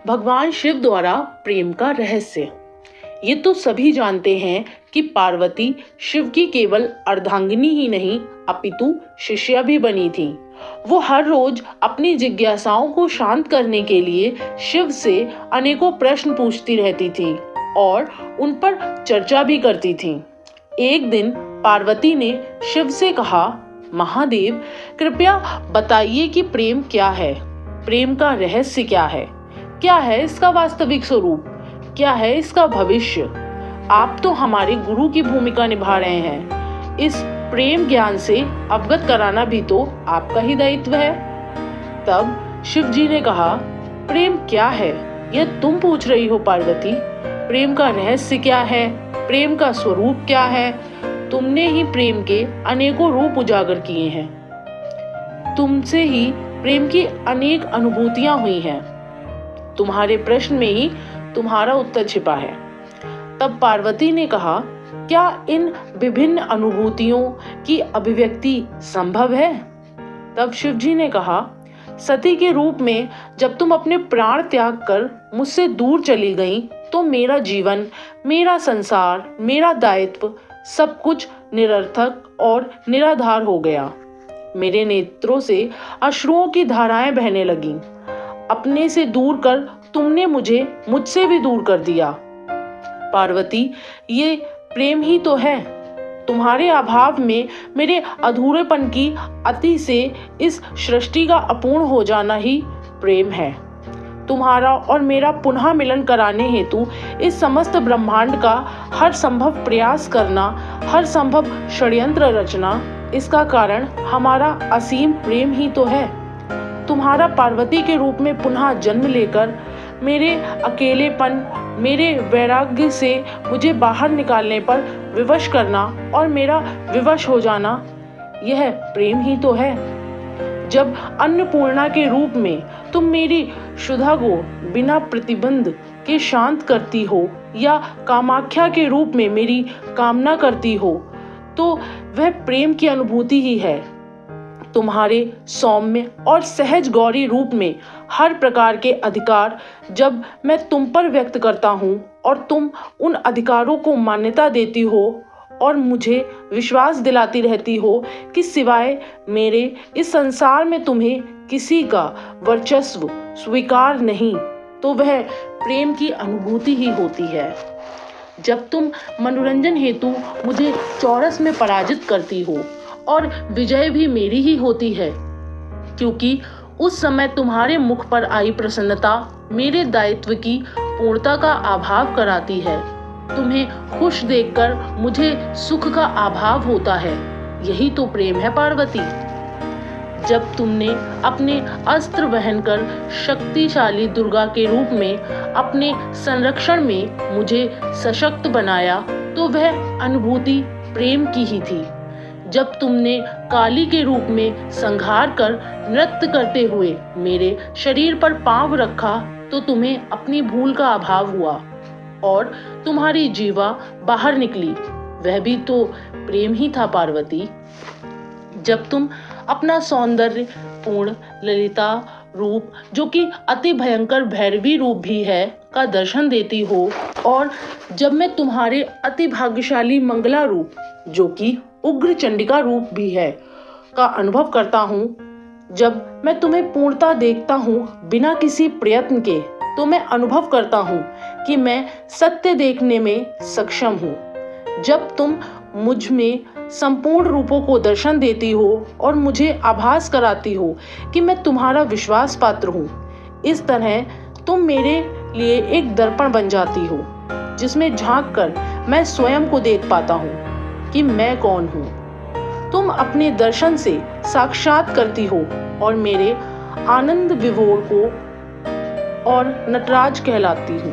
भगवान शिव द्वारा प्रेम का रहस्य। ये तो सभी जानते हैं कि पार्वती शिव की केवल अर्धांगिनी ही नहीं अपितु शिष्या भी बनी थी। वो हर रोज अपनी जिज्ञासाओं को शांत करने के लिए शिव से अनेकों प्रश्न पूछती रहती थी और उन पर चर्चा भी करती थी। एक दिन पार्वती ने शिव से कहा, महादेव कृपया बताइए कि प्रेम क्या है, प्रेम का रहस्य क्या है इसका वास्तविक स्वरूप, क्या है इसका भविष्य। आप तो हमारे गुरु की भूमिका निभा रहे हैं, इस प्रेम ज्ञान से अवगत कराना भी तो आपका ही दायित्व है। तब शिव जी ने कहा, प्रेम क्या है यह तुम पूछ रही हो पार्वती, प्रेम का रहस्य क्या है, प्रेम का स्वरूप क्या है, तुमने ही प्रेम के अनेकों रूप उजागर किए हैं, तुमसे ही प्रेम की अनेक अनुभूतियां हुई हैं, तुम्हारे प्रश्न में ही तुम्हारा उत्तर छिपा है। तब पार्वती ने कहा, क्या इन विभिन्न अनुभूतियों की अभिव्यक्ति संभव है? तब शिव जी ने कहा, सती के रूप में जब तुम अपने प्राण त्याग कर मुझसे दूर चली गई तो मेरा जीवन, मेरा संसार, मेरा दायित्व सब कुछ निरर्थक और निराधार हो गया। मेरे नेत्रों से अश्रुओं की धाराएं बहने लगीं। अपने से दूर कर तुमने मुझे मुझसे भी दूर कर दिया। पार्वती, ये प्रेम ही तो है। तुम्हारे अभाव में मेरे अधूरेपन की अति से इस सृष्टि का अपूर्ण हो जाना ही प्रेम है। तुम्हारा और मेरा पुनः मिलन कराने हेतु इस समस्त ब्रह्मांड का हर संभव प्रयास करना, हर संभव षड्यंत्र रचना, इसका कारण हमारा असीम प्रेम ही तो है। तुम्हारा पार्वती के रूप में पुनः जन्म लेकर मेरे अकेलेपन, मेरे वैराग्य से मुझे बाहर निकालने पर विवश करना और मेरा विवश हो जाना, यह प्रेम ही तो है। जब अन्नपूर्णा के रूप में तुम मेरी क्षुधा को बिना प्रतिबंध के शांत करती हो या कामाख्या के रूप में मेरी कामना करती हो, तो वह प्रेम की अनुभूति ही है। तुम्हारे सौम्य और सहज गौरी रूप में हर प्रकार के अधिकार जब मैं तुम पर व्यक्त करता हूँ और तुम उन अधिकारों को मान्यता देती हो और मुझे विश्वास दिलाती रहती हो कि सिवाय मेरे इस संसार में तुम्हें किसी का वर्चस्व स्वीकार नहीं, तो वह प्रेम की अनुभूति ही होती है। जब तुम मनोरंजन हेतु मुझे चौरस में पराजित करती हो और विजय भी मेरी ही होती है, क्योंकि उस समय तुम्हारे मुख पर आई प्रसन्नता मेरे दायित्व की पूर्णता का अभाव कराती है। तुम्हें खुश देखकर मुझे सुख का अभाव होता है, यही तो प्रेम है पार्वती। जब तुमने अपने अस्त्र वहन कर शक्तिशाली दुर्गा के रूप में अपने संरक्षण में मुझे सशक्त बनाया, तो वह अनुभूति प्रेम की ही थी। जब तुमने काली के रूप में संहार कर नृत्य करते हुए मेरे शरीर पर पांव रखा, तो तुम्हें अपनी भूल का अभाव हुआ और तुम्हारी जीवा बाहर निकली, वह भी तो प्रेम ही था पार्वती। जब तुम अपना सौंदर्य पूर्ण ललिता रूप, जो कि अति भयंकर भैरवी रूप भी है, का दर्शन देती हो, और जब मैं तुम्हारे अति भाग्यशाली मंगला रूप, जो कि उग्र चंडिका रूप भी है, का अनुभव करता हूँ, जब मैं तुम्हें पूर्णता देखता हूँ बिना किसी प्रयत्न के, तो मैं अनुभव करता हूँ कि मैं सत्य देखने में सक्षम हूँ। जब तुम मुझ में संपूर्ण रूपों को दर्शन देती हो और मुझे आभास कराती हो कि मैं तुम्हारा विश्वास पात्र हूँ, इस तरह तुम मेरे लिए एक दर्पण बन जाती हो, जिसमें झांक कर मैं स्वयं को देख पाता हूँ कि मैं कौन हूँ। तुम अपने दर्शन से साक्षात करती हो और मेरे आनंद विभोर को और नटराज कहलाती हूँ।